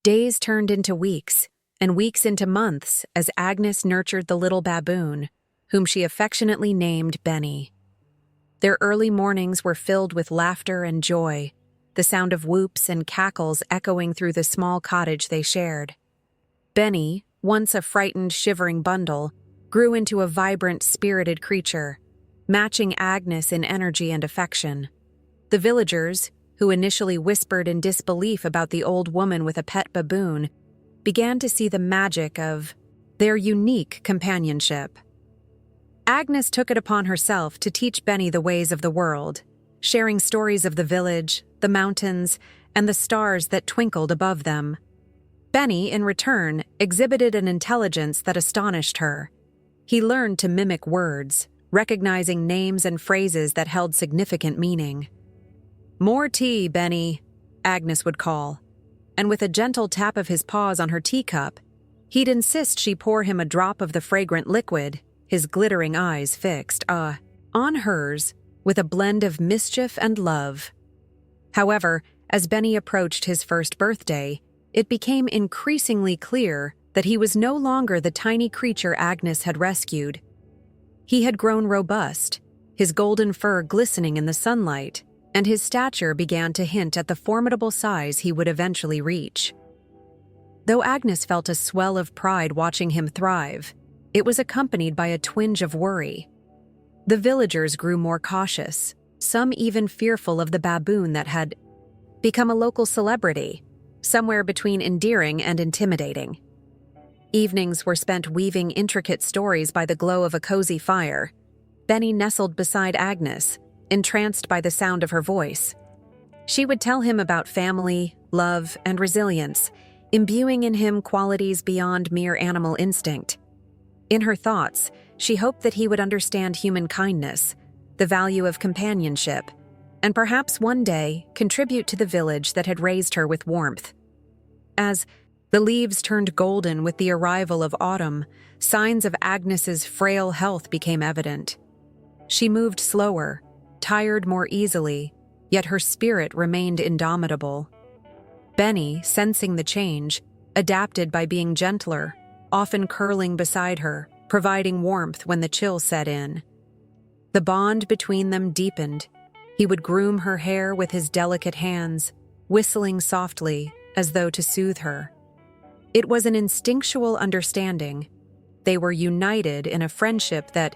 Days turned into weeks, and weeks into months as Agnes nurtured the little baboon, whom she affectionately named Benny. Their early mornings were filled with laughter and joy, the sound of whoops and cackles echoing through the small cottage they shared. Benny, once a frightened, shivering bundle, grew into a vibrant, spirited creature, matching Agnes in energy and affection. The villagers, who initially whispered in disbelief about the old woman with a pet baboon, began to see the magic of their unique companionship. Agnes took it upon herself to teach Benny the ways of the world, sharing stories of the village, the mountains, and the stars that twinkled above them. Benny, in return, exhibited an intelligence that astonished her. He learned to mimic words, recognizing names and phrases that held significant meaning. "More tea, Benny," Agnes would call, and with a gentle tap of his paws on her teacup, he'd insist she pour him a drop of the fragrant liquid, his glittering eyes fixed, on hers, with a blend of mischief and love. However, as Benny approached his first birthday, it became increasingly clear that he was no longer the tiny creature Agnes had rescued. He had grown robust, his golden fur glistening in the sunlight, and his stature began to hint at the formidable size he would eventually reach. Though Agnes felt a swell of pride watching him thrive, it was accompanied by a twinge of worry. The villagers grew more cautious, some even fearful of the baboon that had become a local celebrity, somewhere between endearing and intimidating. Evenings were spent weaving intricate stories by the glow of a cozy fire. Benny nestled beside Agnes, entranced by the sound of her voice. She would tell him about family, love, and resilience, imbuing in him qualities beyond mere animal instinct. In her thoughts, she hoped that he would understand human kindness, the value of companionship, and perhaps one day contribute to the village that had raised her with warmth. As the leaves turned golden with the arrival of autumn, signs of Agnes's frail health became evident. She moved slower, tired more easily, yet her spirit remained indomitable. Benny, sensing the change, adapted by being gentler, often curling beside her, providing warmth when the chill set in. The bond between them deepened. He would groom her hair with his delicate hands, whistling softly as though to soothe her. It was an instinctual understanding. They were united in a friendship that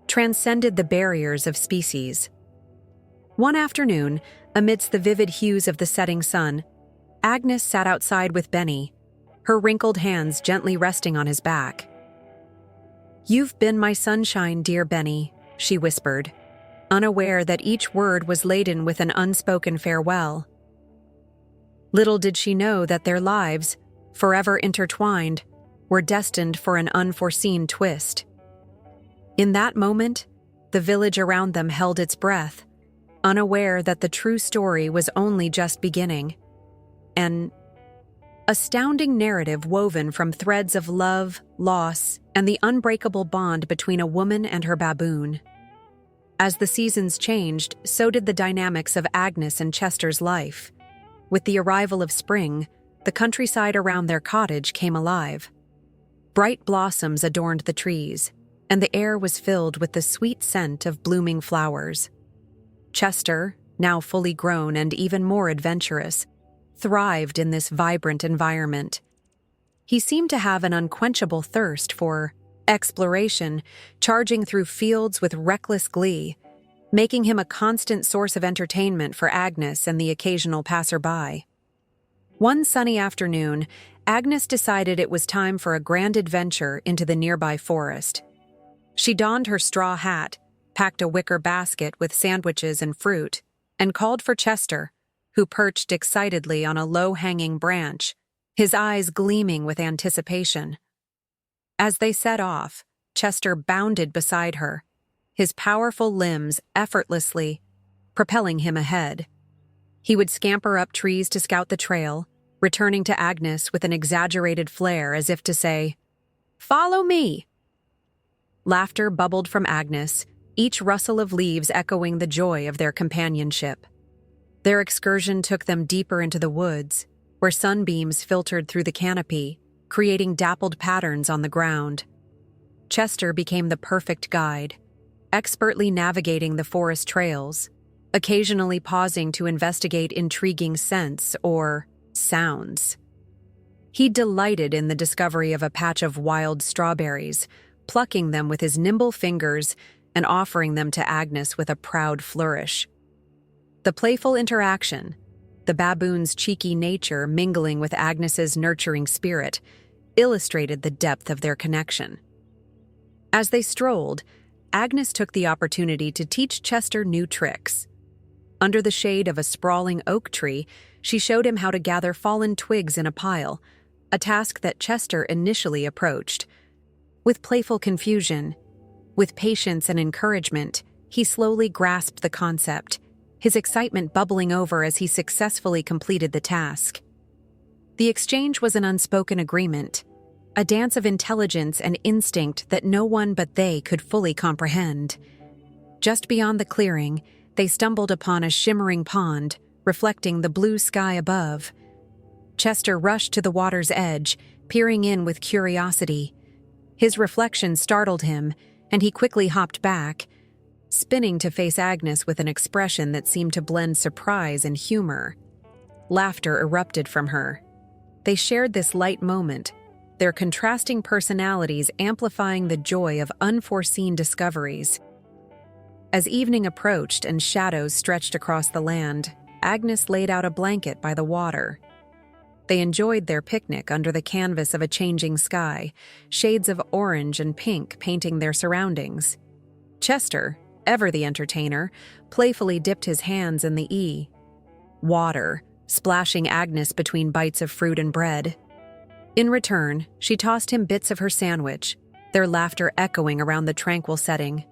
transcended the barriers of species. One afternoon, amidst the vivid hues of the setting sun, Agnes sat outside with Benny, her wrinkled hands gently resting on his back. "You've been my sunshine, dear Benny," she whispered, unaware that each word was laden with an unspoken farewell. Little did she know that their lives, forever intertwined, were destined for an unforeseen twist. In that moment, the village around them held its breath, unaware that the true story was only just beginning. An astounding narrative woven from threads of love, loss, and the unbreakable bond between a woman and her baboon. As the seasons changed, so did the dynamics of Agnes and Chester's life. With the arrival of spring, the countryside around their cottage came alive. Bright blossoms adorned the trees, and the air was filled with the sweet scent of blooming flowers. Chester, now fully grown and even more adventurous, thrived in this vibrant environment. He seemed to have an unquenchable thirst for exploration, charging through fields with reckless glee, making him a constant source of entertainment for Agnes and the occasional passerby. One sunny afternoon, Agnes decided it was time for a grand adventure into the nearby forest. She donned her straw hat, packed a wicker basket with sandwiches and fruit, and called for Chester, who perched excitedly on a low-hanging branch, his eyes gleaming with anticipation. As they set off, Chester bounded beside her, his powerful limbs effortlessly propelling him ahead. He would scamper up trees to scout the trail, returning to Agnes with an exaggerated flair as if to say, "Follow me!" Laughter bubbled from Agnes, each rustle of leaves echoing the joy of their companionship. Their excursion took them deeper into the woods, where sunbeams filtered through the canopy, creating dappled patterns on the ground. Chester became the perfect guide, expertly navigating the forest trails, occasionally pausing to investigate intriguing scents or sounds. He delighted in the discovery of a patch of wild strawberries, plucking them with his nimble fingers and offering them to Agnes with a proud flourish. The playful interaction, the baboon's cheeky nature mingling with Agnes's nurturing spirit, illustrated the depth of their connection. As they strolled, Agnes took the opportunity to teach Chester new tricks. Under the shade of a sprawling oak tree, she showed him how to gather fallen twigs in a pile, a task that Chester initially approached. With playful confusion, with patience and encouragement, he slowly grasped the concept, his excitement bubbling over as he successfully completed the task. The exchange was an unspoken agreement, a dance of intelligence and instinct that no one but they could fully comprehend. Just beyond the clearing, they stumbled upon a shimmering pond, reflecting the blue sky above. Chester rushed to the water's edge, peering in with curiosity. His reflection startled him, and he quickly hopped back, spinning to face Agnes with an expression that seemed to blend surprise and humor. Laughter erupted from her. They shared this light moment, their contrasting personalities amplifying the joy of unforeseen discoveries. As evening approached and shadows stretched across the land, Agnes laid out a blanket by the water. They enjoyed their picnic under the canvas of a changing sky, shades of orange and pink painting their surroundings. Chester, ever the entertainer, playfully dipped his hands in the water, splashing Agnes between bites of fruit and bread. In return, she tossed him bits of her sandwich, their laughter echoing around the tranquil setting.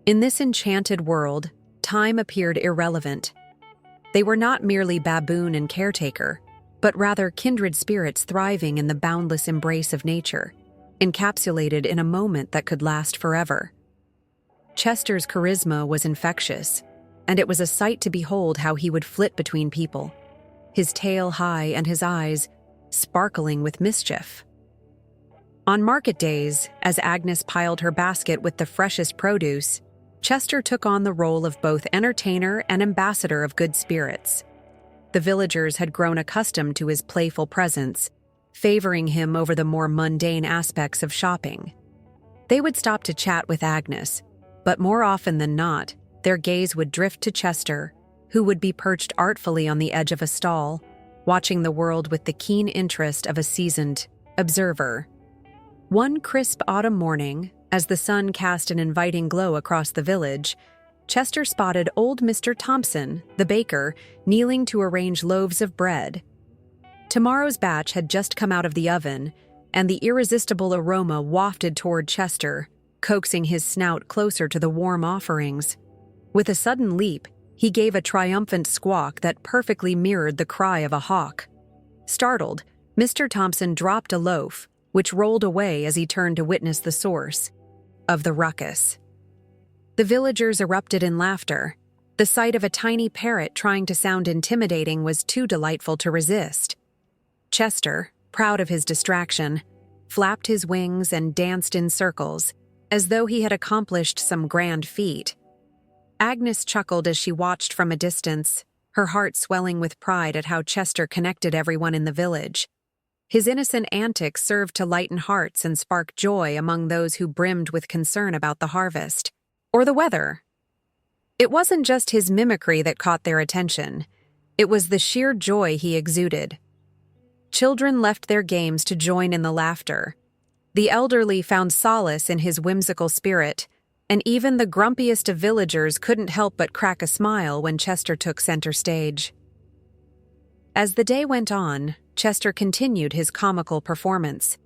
In this enchanted world, time appeared irrelevant. They were not merely baboon and caretaker, but rather kindred spirits thriving in the boundless embrace of nature, encapsulated in a moment that could last forever. Chester's charisma was infectious, and it was a sight to behold how he would flit between people, his tail high and his eyes sparkling with mischief. On market days, as Agnes piled her basket with the freshest produce, Chester took on the role of both entertainer and ambassador of good spirits. The villagers had grown accustomed to his playful presence, favoring him over the more mundane aspects of shopping. They would stop to chat with Agnes, but more often than not, their gaze would drift to Chester, who would be perched artfully on the edge of a stall, watching the world with the keen interest of a seasoned observer. One crisp autumn morning, as the sun cast an inviting glow across the village, Chester spotted old Mr. Thompson, the baker, kneeling to arrange loaves of bread. Tomorrow's batch had just come out of the oven, and the irresistible aroma wafted toward Chester, coaxing his snout closer to the warm offerings. With a sudden leap, he gave a triumphant squawk that perfectly mirrored the cry of a hawk. Startled, Mr. Thompson dropped a loaf, which rolled away as he turned to witness the source of the ruckus. The villagers erupted in laughter. The sight of a tiny parrot trying to sound intimidating was too delightful to resist. Chester, proud of his distraction, flapped his wings and danced in circles, as though he had accomplished some grand feat. Agnes chuckled as she watched from a distance, her heart swelling with pride at how Chester connected everyone in the village. His innocent antics served to lighten hearts and spark joy among those who brimmed with concern about the harvest or the weather. It wasn't just his mimicry that caught their attention. It was the sheer joy he exuded. Children left their games to join in the laughter. The elderly found solace in his whimsical spirit, and even the grumpiest of villagers couldn't help but crack a smile when Chester took center stage. As the day went on, Chester continued his comical performance.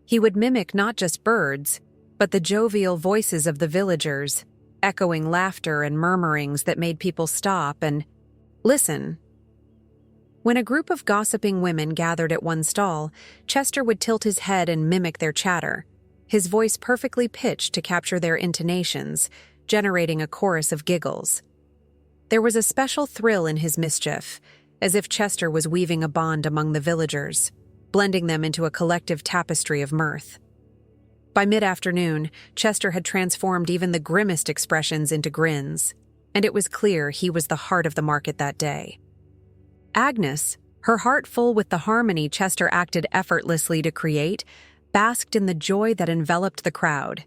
He would mimic not just birds, but the jovial voices of the villagers, echoing laughter and murmurings that made people stop and listen. When a group of gossiping women gathered at one stall, Chester would tilt his head and mimic their chatter, his voice perfectly pitched to capture their intonations, generating a chorus of giggles. There was a special thrill in his mischief, as if Chester was weaving a bond among the villagers, blending them into a collective tapestry of mirth. By mid-afternoon, Chester had transformed even the grimmest expressions into grins, and it was clear he was the heart of the market that day. Agnes, her heart full with the harmony Chester acted effortlessly to create, basked in the joy that enveloped the crowd.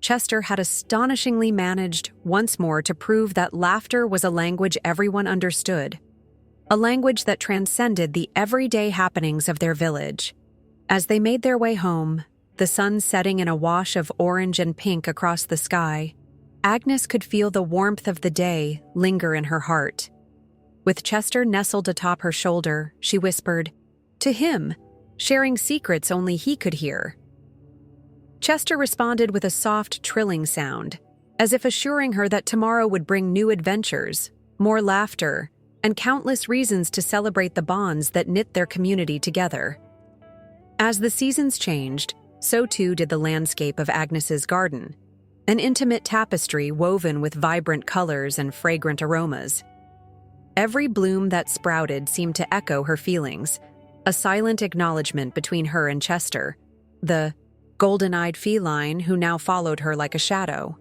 Chester had astonishingly managed once more to prove that laughter was a language everyone understood, a language that transcended the everyday happenings of their village. As they made their way home, the sun setting in a wash of orange and pink across the sky, Agnes could feel the warmth of the day linger in her heart. With Chester nestled atop her shoulder, she whispered, "To him," sharing secrets only he could hear. Chester responded with a soft, trilling sound, as if assuring her that tomorrow would bring new adventures, more laughter, and countless reasons to celebrate the bonds that knit their community together. As the seasons changed, so too did the landscape of Agnes's garden, an intimate tapestry woven with vibrant colors and fragrant aromas. Every bloom that sprouted seemed to echo her feelings, a silent acknowledgement between her and Chester, the golden-eyed feline who now followed her like a shadow.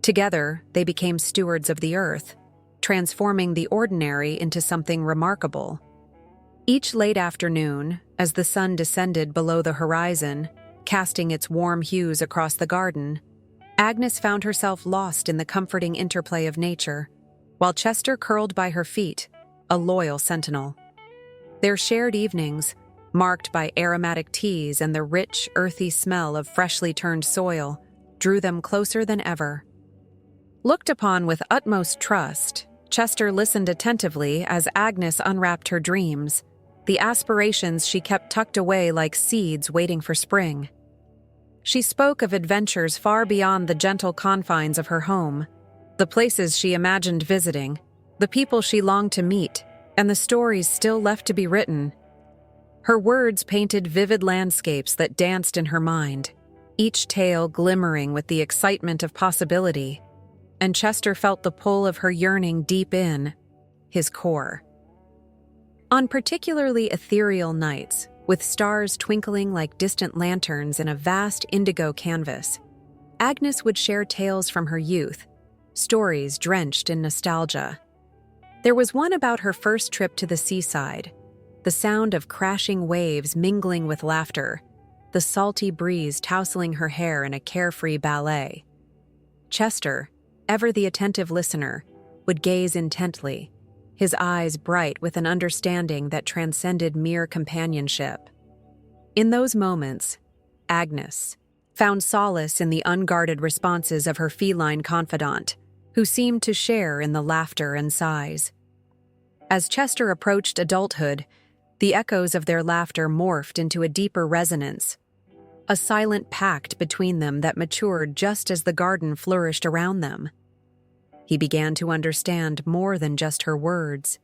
Together, they became stewards of the earth, transforming the ordinary into something remarkable. Each late afternoon, as the sun descended below the horizon, casting its warm hues across the garden, Agnes found herself lost in the comforting interplay of nature, while Chester curled by her feet, a loyal sentinel. Their shared evenings, marked by aromatic teas and the rich, earthy smell of freshly turned soil, drew them closer than ever. Looked upon with utmost trust, Chester listened attentively as Agnes unwrapped her dreams, the aspirations she kept tucked away like seeds waiting for spring. She spoke of adventures far beyond the gentle confines of her home, the places she imagined visiting, the people she longed to meet, and the stories still left to be written. Her words painted vivid landscapes that danced in her mind, each tale glimmering with the excitement of possibility, and Chester felt the pull of her yearning deep in his core. On particularly ethereal nights, with stars twinkling like distant lanterns in a vast indigo canvas, Agnes would share tales from her youth, stories drenched in nostalgia. There was one about her first trip to the seaside, the sound of crashing waves mingling with laughter, the salty breeze tousling her hair in a carefree ballet. Chester, ever the attentive listener, would gaze intently, his eyes bright with an understanding that transcended mere companionship. In those moments, Agnes found solace in the unguarded responses of her feline confidant, who seemed to share in the laughter and sighs. As Chester approached adulthood, the echoes of their laughter morphed into a deeper resonance, a silent pact between them that matured just as the garden flourished around them. He began to understand more than just her words.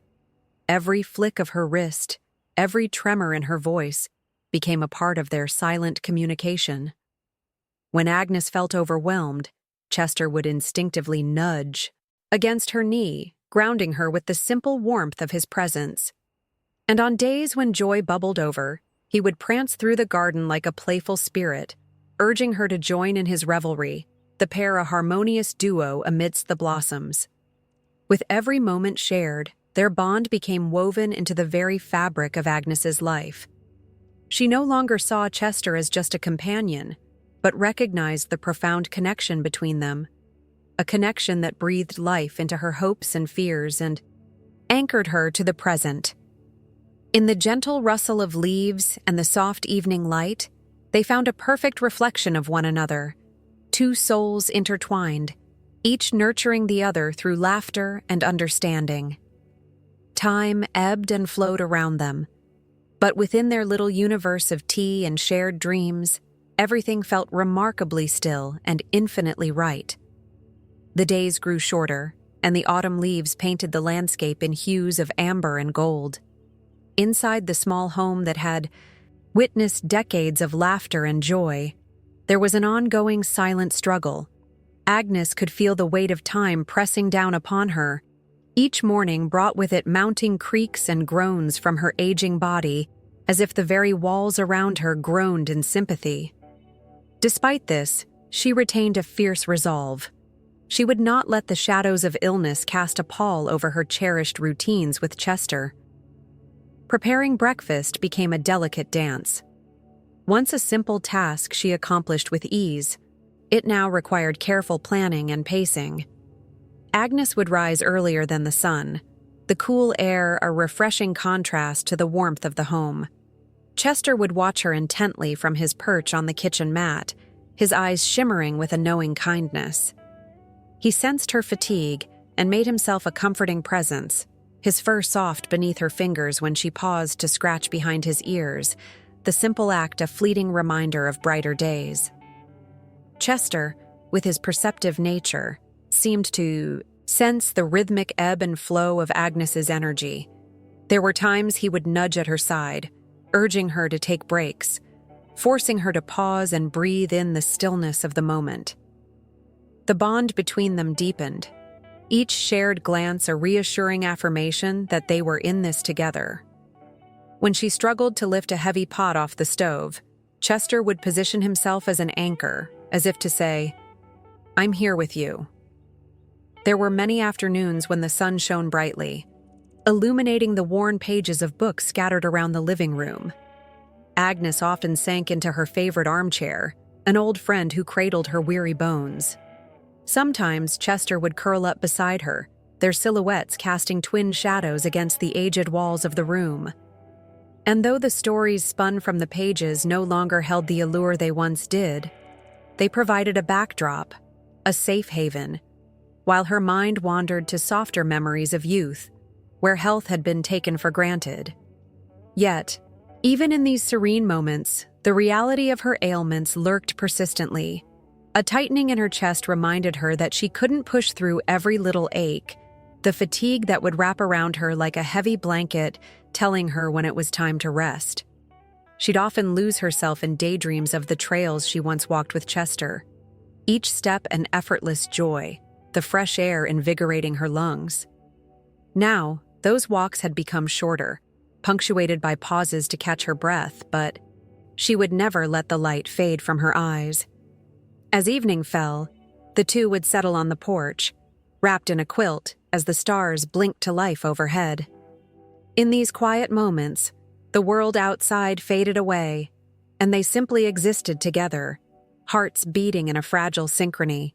Every flick of her wrist, every tremor in her voice, became a part of their silent communication. When Agnes felt overwhelmed, Chester would instinctively nudge against her knee, grounding her with the simple warmth of his presence. And on days when joy bubbled over, he would prance through the garden like a playful spirit, urging her to join in his revelry, the pair a harmonious duo amidst the blossoms. With every moment shared, their bond became woven into the very fabric of Agnes's life. She no longer saw Chester as just a companion, but recognized the profound connection between them, a connection that breathed life into her hopes and fears and anchored her to the present. In the gentle rustle of leaves and the soft evening light, they found a perfect reflection of one another, two souls intertwined, each nurturing the other through laughter and understanding. Time ebbed and flowed around them, but within their little universe of tea and shared dreams, everything felt remarkably still and infinitely right. The days grew shorter, and the autumn leaves painted the landscape in hues of amber and gold. Inside the small home that had witnessed decades of laughter and joy, there was an ongoing silent struggle. Agnes could feel the weight of time pressing down upon her, Each morning brought with it mounting creaks and groans from her aging body, as if the very walls around her groaned in sympathy. Despite this, she retained a fierce resolve. She would not let the shadows of illness cast a pall over her cherished routines with Chester. Preparing breakfast became a delicate dance. Once a simple task she accomplished with ease, it now required careful planning and pacing. Agnes would rise earlier than the sun, the cool air a refreshing contrast to the warmth of the home. Chester would watch her intently from his perch on the kitchen mat, his eyes shimmering with a knowing kindness. He sensed her fatigue and made himself a comforting presence, his fur soft beneath her fingers when she paused to scratch behind his ears, the simple act a fleeting reminder of brighter days. Chester, with his perceptive nature, seemed to sense the rhythmic ebb and flow of Agnes's energy. There were times he would nudge at her side, urging her to take breaks, forcing her to pause and breathe in the stillness of the moment. The bond between them deepened, each shared glance a reassuring affirmation that they were in this together. When she struggled to lift a heavy pot off the stove, Chester would position himself as an anchor, as if to say, "I'm here with you." There were many afternoons when the sun shone brightly, illuminating the worn pages of books scattered around the living room. Agnes often sank into her favorite armchair, an old friend who cradled her weary bones. Sometimes Chester would curl up beside her, their silhouettes casting twin shadows against the aged walls of the room. And though the stories spun from the pages no longer held the allure they once did, they provided a backdrop, a safe haven, while her mind wandered to softer memories of youth, where health had been taken for granted. Yet, even in these serene moments, the reality of her ailments lurked persistently. A tightening in her chest reminded her that she couldn't push through every little ache, the fatigue that would wrap around her like a heavy blanket, telling her when it was time to rest. She'd often lose herself in daydreams of the trails she once walked with Chester, each step an effortless joy, the fresh air invigorating her lungs. Now, those walks had become shorter, punctuated by pauses to catch her breath, but she would never let the light fade from her eyes. As evening fell, the two would settle on the porch, wrapped in a quilt as the stars blinked to life overhead. In these quiet moments, the world outside faded away, and they simply existed together, hearts beating in a fragile synchrony.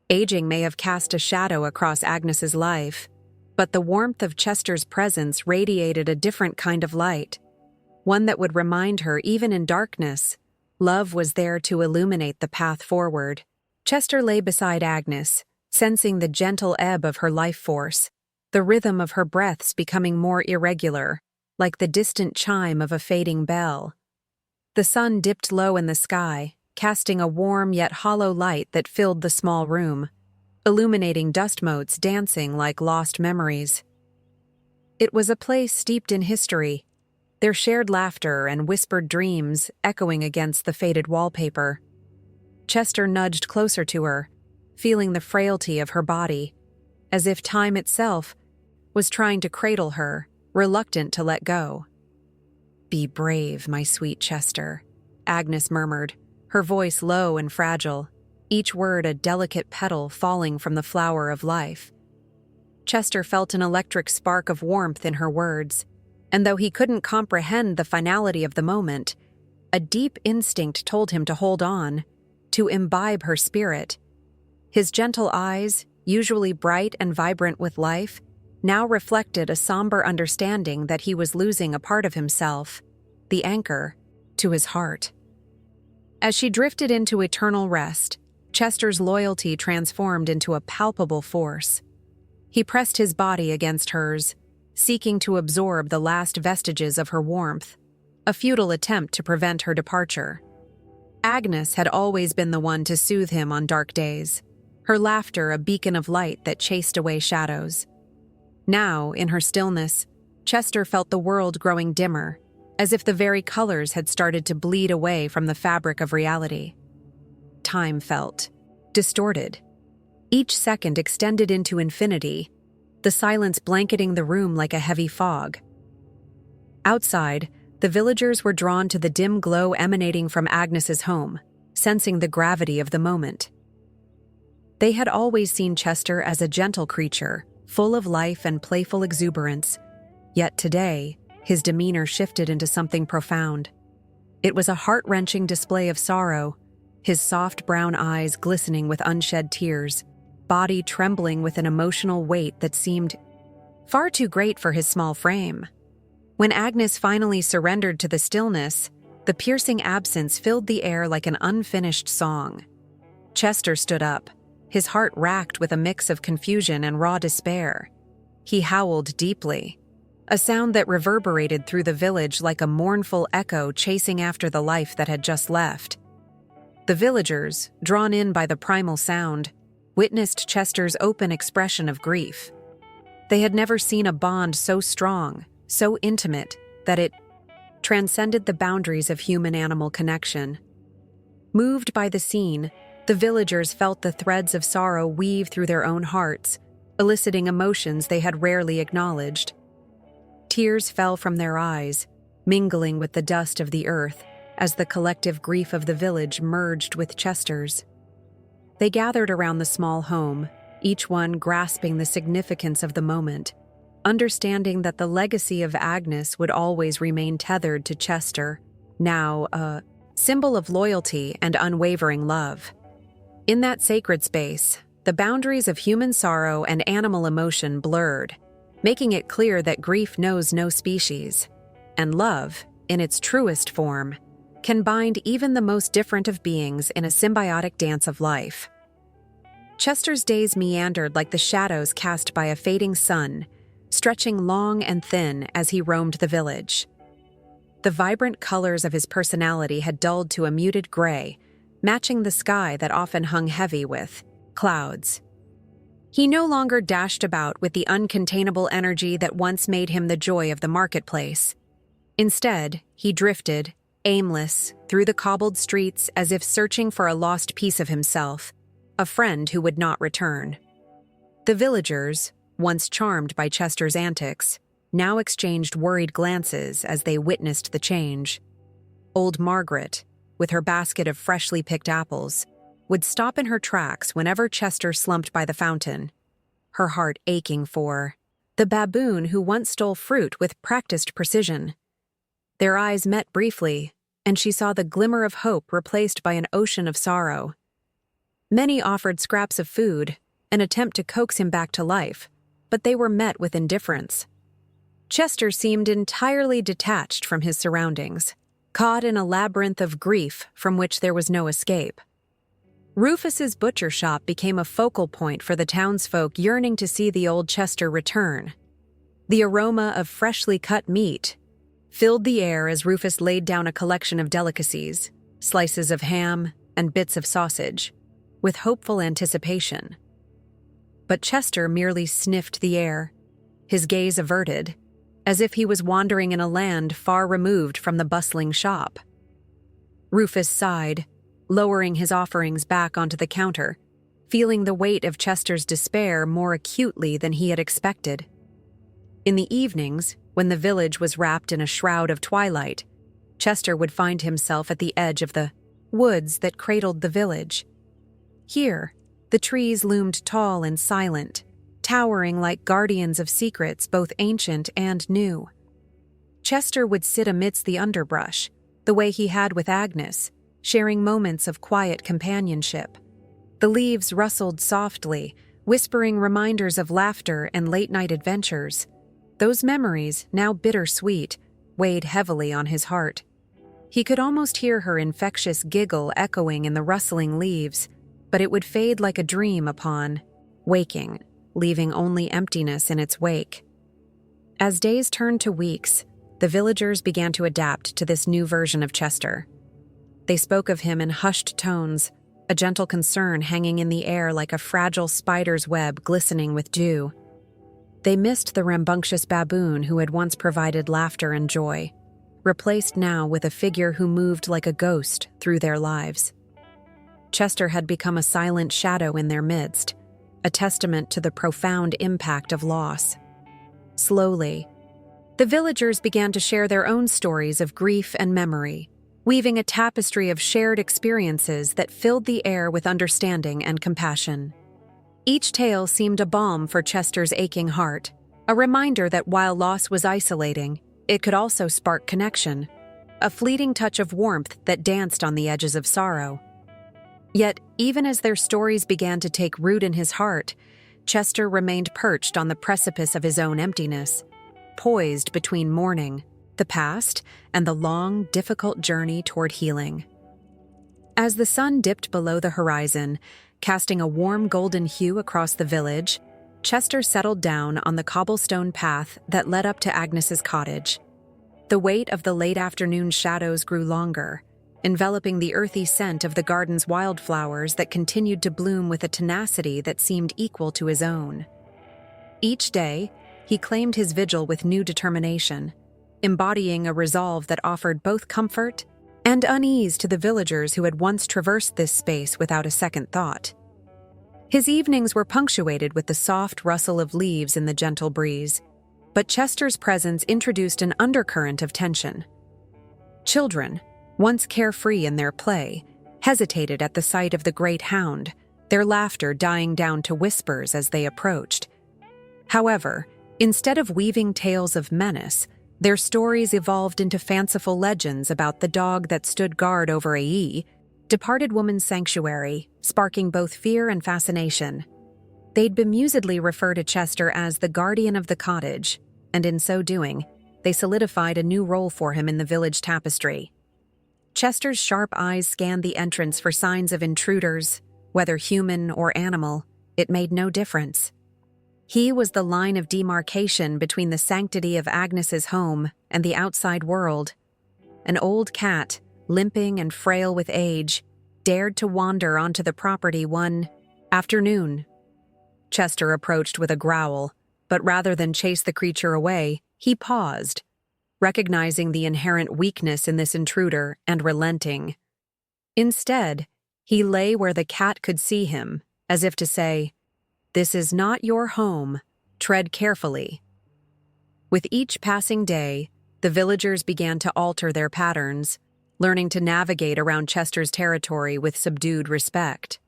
Aging may have cast a shadow across Agnes's life, but the warmth of Chester's presence radiated a different kind of light, one that would remind her even in darkness, love was there to illuminate the path forward. Chester lay beside Agnes, sensing the gentle ebb of her life force, the rhythm of her breaths becoming more irregular, like the distant chime of a fading bell. The sun dipped low in the sky, casting a warm yet hollow light that filled the small room, illuminating dust motes dancing like lost memories. It was a place steeped in history, their shared laughter and whispered dreams echoing against the faded wallpaper. Chester nudged closer to her, feeling the frailty of her body, as if time itself was trying to cradle her, reluctant to let go. "Be brave, my sweet Chester," Agnes murmured, her voice low and fragile, each word a delicate petal falling from the flower of life. Chester felt an electric spark of warmth in her words, and though he couldn't comprehend the finality of the moment, a deep instinct told him to hold on, to imbibe her spirit. His gentle eyes, usually bright and vibrant with life, now reflected a somber understanding that he was losing a part of himself, the anchor, to his heart. As she drifted into eternal rest, Chester's loyalty transformed into a palpable force. He pressed his body against hers, seeking to absorb the last vestiges of her warmth, a futile attempt to prevent her departure. Agnes had always been the one to soothe him on dark days, her laughter a beacon of light that chased away shadows. Now, in her stillness, Chester felt the world growing dimmer, as if the very colors had started to bleed away from the fabric of reality. Time felt distorted. Each second extended into infinity, the silence blanketing the room like a heavy fog. Outside, the villagers were drawn to the dim glow emanating from Agnes's home, sensing the gravity of the moment. They had always seen Chester as a gentle creature, full of life and playful exuberance, yet today, his demeanor shifted into something profound. It was a heart-wrenching display of sorrow, his soft brown eyes glistening with unshed tears, body trembling with an emotional weight that seemed far too great for his small frame. When Agnes finally surrendered to the stillness, the piercing absence filled the air like an unfinished song. Chester stood up, his heart racked with a mix of confusion and raw despair. He howled deeply, a sound that reverberated through the village like a mournful echo chasing after the life that had just left. The villagers, drawn in by the primal sound, witnessed Chester's open expression of grief. They had never seen a bond so strong, so intimate, that it transcended the boundaries of human-animal connection. Moved by the scene, the villagers felt the threads of sorrow weave through their own hearts, eliciting emotions they had rarely acknowledged. Tears fell from their eyes, mingling with the dust of the earth, as the collective grief of the village merged with Chester's. They gathered around the small home, each one grasping the significance of the moment, understanding that the legacy of Agnes would always remain tethered to Chester, now a symbol of loyalty and unwavering love. In that sacred space, the boundaries of human sorrow and animal emotion blurred, making it clear that grief knows no species, and love, in its truest form, can bind even the most different of beings in a symbiotic dance of life. Chester's days meandered like the shadows cast by a fading sun, stretching long and thin as he roamed the village. The vibrant colors of his personality had dulled to a muted gray, matching the sky that often hung heavy with clouds. He no longer dashed about with the uncontainable energy that once made him the joy of the marketplace. Instead, he drifted, aimless, through the cobbled streets as if searching for a lost piece of himself, a friend who would not return. The villagers, once charmed by Chester's antics, now exchanged worried glances as they witnessed the change. Old Margaret, with her basket of freshly picked apples, would stop in her tracks whenever Chester slumped by the fountain, her heart aching for the baboon who once stole fruit with practiced precision. Their eyes met briefly, and she saw the glimmer of hope replaced by an ocean of sorrow. Many offered scraps of food, an attempt to coax him back to life, but they were met with indifference. Chester seemed entirely detached from his surroundings, caught in a labyrinth of grief from which there was no escape. Rufus's butcher shop became a focal point for the townsfolk yearning to see the old Chester return. The aroma of freshly cut meat filled the air as Rufus laid down a collection of delicacies, slices of ham and bits of sausage, with hopeful anticipation. But Chester merely sniffed the air, his gaze averted, as if he was wandering in a land far removed from the bustling shop. Rufus sighed, lowering his offerings back onto the counter, feeling the weight of Chester's despair more acutely than he had expected. In the evenings, when the village was wrapped in a shroud of twilight, Chester would find himself at the edge of the woods that cradled the village. Here, the trees loomed tall and silent, towering like guardians of secrets both ancient and new. Chester would sit amidst the underbrush, the way he had with Agnes, sharing moments of quiet companionship. The leaves rustled softly, whispering reminders of laughter and late-night adventures. Those memories, now bittersweet, weighed heavily on his heart. He could almost hear her infectious giggle echoing in the rustling leaves, but it would fade like a dream upon waking, leaving only emptiness in its wake. As days turned to weeks, the villagers began to adapt to this new version of Chester. They spoke of him in hushed tones, a gentle concern hanging in the air like a fragile spider's web glistening with dew. They missed the rambunctious baboon who had once provided laughter and joy, replaced now with a figure who moved like a ghost through their lives. Chester had become a silent shadow in their midst, a testament to the profound impact of loss. Slowly, the villagers began to share their own stories of grief and memory, weaving a tapestry of shared experiences that filled the air with understanding and compassion. Each tale seemed a balm for Chester's aching heart, a reminder that while loss was isolating, it could also spark connection, a fleeting touch of warmth that danced on the edges of sorrow. Yet, even as their stories began to take root in his heart, Chester remained perched on the precipice of his own emptiness, poised between mourning, the past, and the long, difficult journey toward healing. As the sun dipped below the horizon, casting a warm golden hue across the village, Chester settled down on the cobblestone path that led up to Agnes's cottage. The weight of the late afternoon shadows grew longer, enveloping the earthy scent of the garden's wildflowers that continued to bloom with a tenacity that seemed equal to his own. Each day, he claimed his vigil with new determination, embodying a resolve that offered both comfort and unease to the villagers who had once traversed this space without a second thought. His evenings were punctuated with the soft rustle of leaves in the gentle breeze, but Chester's presence introduced an undercurrent of tension. Children, once carefree in their play, hesitated at the sight of the great hound, their laughter dying down to whispers as they approached. However, instead of weaving tales of menace, their stories evolved into fanciful legends about the dog that stood guard over a departed woman's sanctuary, sparking both fear and fascination. They'd bemusedly refer to Chester as the guardian of the cottage, and in so doing, they solidified a new role for him in the village tapestry. Chester's sharp eyes scanned the entrance for signs of intruders, whether human or animal. It made no difference. He was the line of demarcation between the sanctity of Agnes's home and the outside world. An old cat, limping and frail with age, dared to wander onto the property one afternoon. Chester approached with a growl, but rather than chase the creature away, he paused, recognizing the inherent weakness in this intruder and relenting. Instead, he lay where the cat could see him, as if to say, "This is not your home. Tread carefully." With each passing day, the villagers began to alter their patterns, learning to navigate around Chester's territory with subdued respect.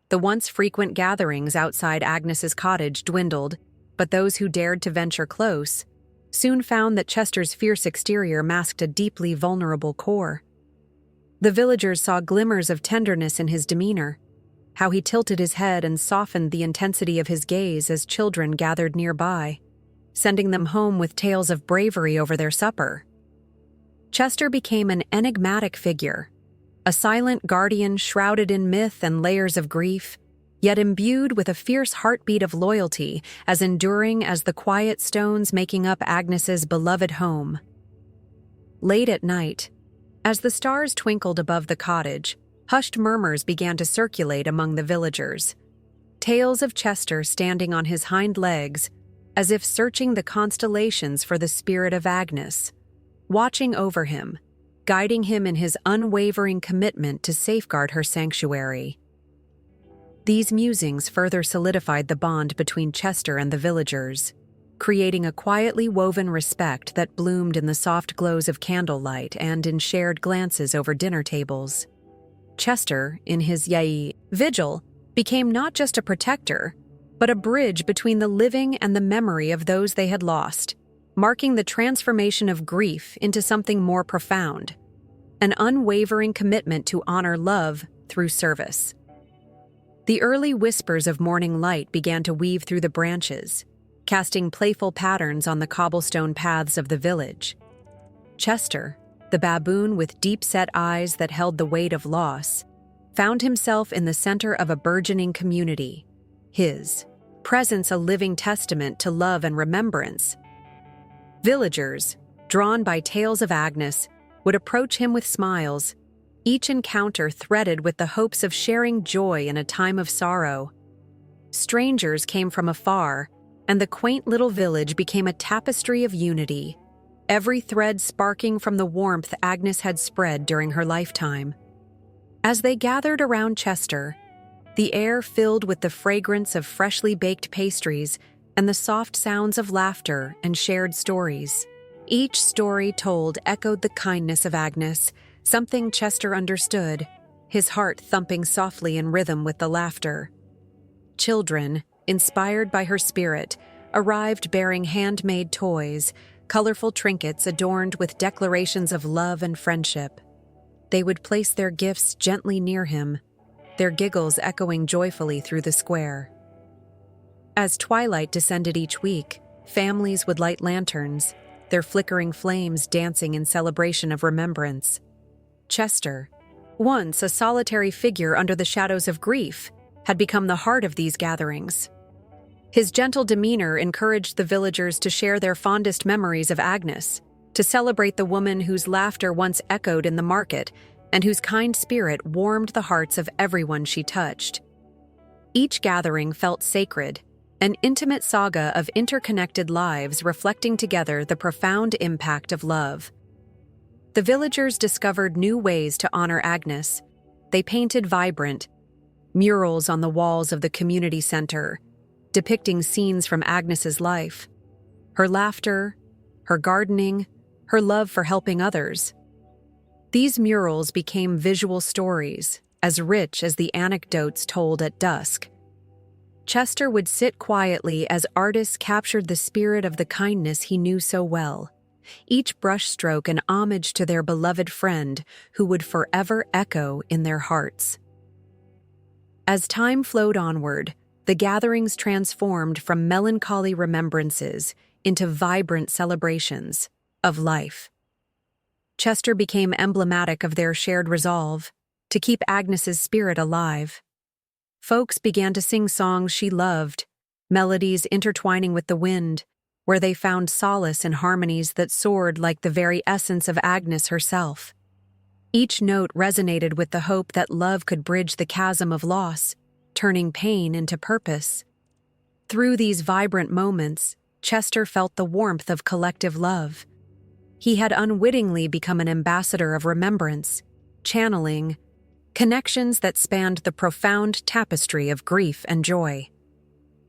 The once frequent gatherings outside Agnes's cottage dwindled, but those who dared to venture close soon found that Chester's fierce exterior masked a deeply vulnerable core. The villagers saw glimmers of tenderness in his demeanor, how he tilted his head and softened the intensity of his gaze as children gathered nearby, sending them home with tales of bravery over their supper. Chester became an enigmatic figure, a silent guardian shrouded in myth and layers of grief, yet imbued with a fierce heartbeat of loyalty as enduring as the quiet stones making up Agnes's beloved home. Late at night, as the stars twinkled above the cottage, hushed murmurs began to circulate among the villagers. Tales of Chester standing on his hind legs, as if searching the constellations for the spirit of Agnes, watching over him, guiding him in his unwavering commitment to safeguard her sanctuary. These musings further solidified the bond between Chester and the villagers, creating a quietly woven respect that bloomed in the soft glows of candlelight and in shared glances over dinner tables. Chester, in his vigil, became not just a protector, but a bridge between the living and the memory of those they had lost, marking the transformation of grief into something more profound, an unwavering commitment to honor love through service. The early whispers of morning light began to weave through the branches, casting playful patterns on the cobblestone paths of the village. Chester, the baboon with deep-set eyes that held the weight of loss, found himself in the center of a burgeoning community, his presence a living testament to love and remembrance. Villagers, drawn by tales of Agnes, would approach him with smiles, each encounter threaded with the hopes of sharing joy in a time of sorrow. Strangers came from afar, and the quaint little village became a tapestry of unity, every thread sparking from the warmth Agnes had spread during her lifetime. As they gathered around Chester, the air filled with the fragrance of freshly baked pastries and the soft sounds of laughter and shared stories. Each story told echoed the kindness of Agnes, something Chester understood, his heart thumping softly in rhythm with the laughter. Children, inspired by her spirit, arrived bearing handmade toys, colorful trinkets adorned with declarations of love and friendship. They would place their gifts gently near him, their giggles echoing joyfully through the square. As twilight descended each week, families would light lanterns, their flickering flames dancing in celebration of remembrance. Chester, once a solitary figure under the shadows of grief, had become the heart of these gatherings. His gentle demeanor encouraged the villagers to share their fondest memories of Agnes, to celebrate the woman whose laughter once echoed in the market and whose kind spirit warmed the hearts of everyone she touched. Each gathering felt sacred, an intimate saga of interconnected lives reflecting together the profound impact of love. The villagers discovered new ways to honor Agnes. They painted vibrant murals on the walls of the community center, depicting scenes from Agnes's life, her laughter, her gardening, her love for helping others. These murals became visual stories, as rich as the anecdotes told at dusk. Chester would sit quietly as artists captured the spirit of the kindness he knew so well, each brushstroke an homage to their beloved friend who would forever echo in their hearts. As time flowed onward, the gatherings transformed from melancholy remembrances into vibrant celebrations of life. Chester became emblematic of their shared resolve to keep Agnes's spirit alive. Folks began to sing songs she loved, melodies intertwining with the wind, where they found solace in harmonies that soared like the very essence of Agnes herself. Each note resonated with the hope that love could bridge the chasm of loss, turning pain into purpose. Through these vibrant moments, Chester felt the warmth of collective love. He had unwittingly become an ambassador of remembrance, channeling connections that spanned the profound tapestry of grief and joy.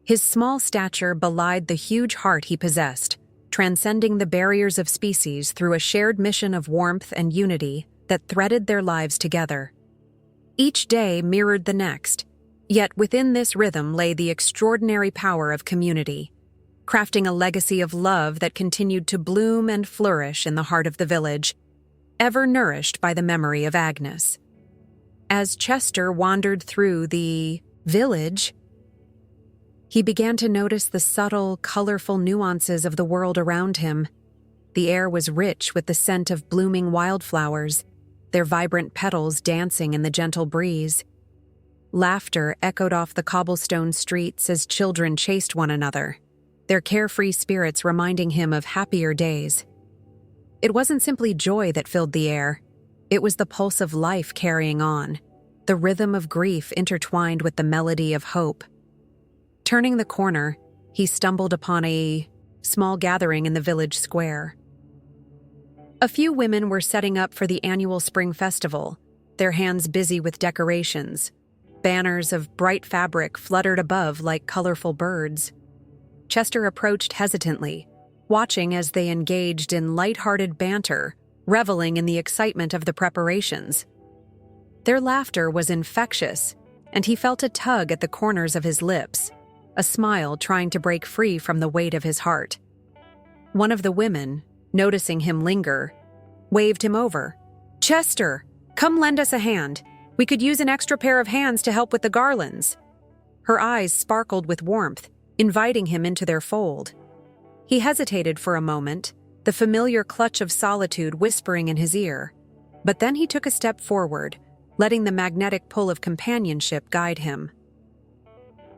His small stature belied the huge heart he possessed, transcending the barriers of species through a shared mission of warmth and unity that threaded their lives together. Each day mirrored the next, yet within this rhythm lay the extraordinary power of community, crafting a legacy of love that continued to bloom and flourish in the heart of the village, ever nourished by the memory of Agnes. As Chester wandered through the village, he began to notice the subtle, colorful nuances of the world around him. The air was rich with the scent of blooming wildflowers, their vibrant petals dancing in the gentle breeze. Laughter echoed off the cobblestone streets as children chased one another, their carefree spirits reminding him of happier days. It wasn't simply joy that filled the air. It was the pulse of life carrying on, the rhythm of grief intertwined with the melody of hope. Turning the corner, he stumbled upon a small gathering in the village square. A few women were setting up for the annual spring festival, their hands busy with decorations. Banners of bright fabric fluttered above like colorful birds. Chester approached hesitantly, watching as they engaged in light-hearted banter, reveling in the excitement of the preparations. Their laughter was infectious, and he felt a tug at the corners of his lips, a smile trying to break free from the weight of his heart. One of the women, noticing him linger, waved him over. "Chester, come lend us a hand. We could use an extra pair of hands to help with the garlands." Her eyes sparkled with warmth, inviting him into their fold. He hesitated for a moment, the familiar clutch of solitude whispering in his ear, but then he took a step forward, letting the magnetic pull of companionship guide him.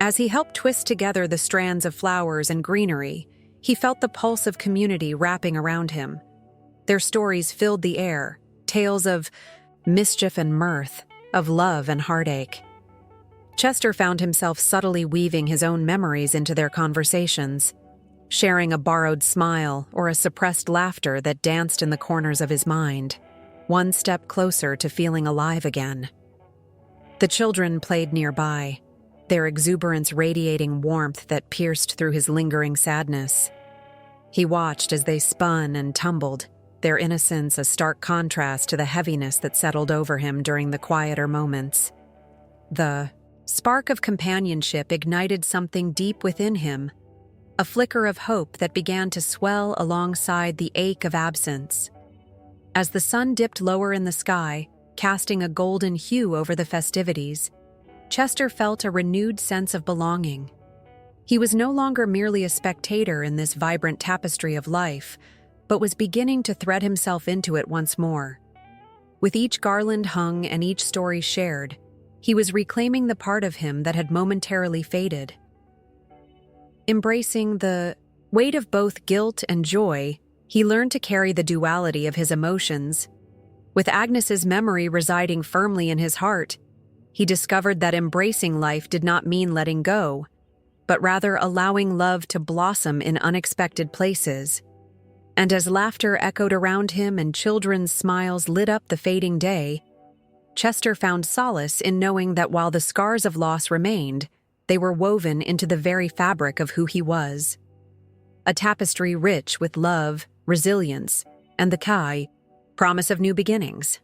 As he helped twist together the strands of flowers and greenery, he felt the pulse of community wrapping around him. Their stories filled the air, tales of mischief and mirth, of love and heartache. Chester found himself subtly weaving his own memories into their conversations, sharing a borrowed smile or a suppressed laughter that danced in the corners of his mind, one step closer to feeling alive again. The children played nearby, their exuberance radiating warmth that pierced through his lingering sadness. He watched as they spun and tumbled, their innocence a stark contrast to the heaviness that settled over him during the quieter moments. The spark of companionship ignited something deep within him, a flicker of hope that began to swell alongside the ache of absence. As the sun dipped lower in the sky, casting a golden hue over the festivities, Chester felt a renewed sense of belonging. He was no longer merely a spectator in this vibrant tapestry of life, but was beginning to thread himself into it once more. With each garland hung and each story shared, he was reclaiming the part of him that had momentarily faded. Embracing the weight of both guilt and joy, he learned to carry the duality of his emotions. With Agnes's memory residing firmly in his heart, he discovered that embracing life did not mean letting go, but rather allowing love to blossom in unexpected places. And as laughter echoed around him and children's smiles lit up the fading day, Chester found solace in knowing that while the scars of loss remained, they were woven into the very fabric of who he was. A tapestry rich with love, resilience, and the promise of new beginnings.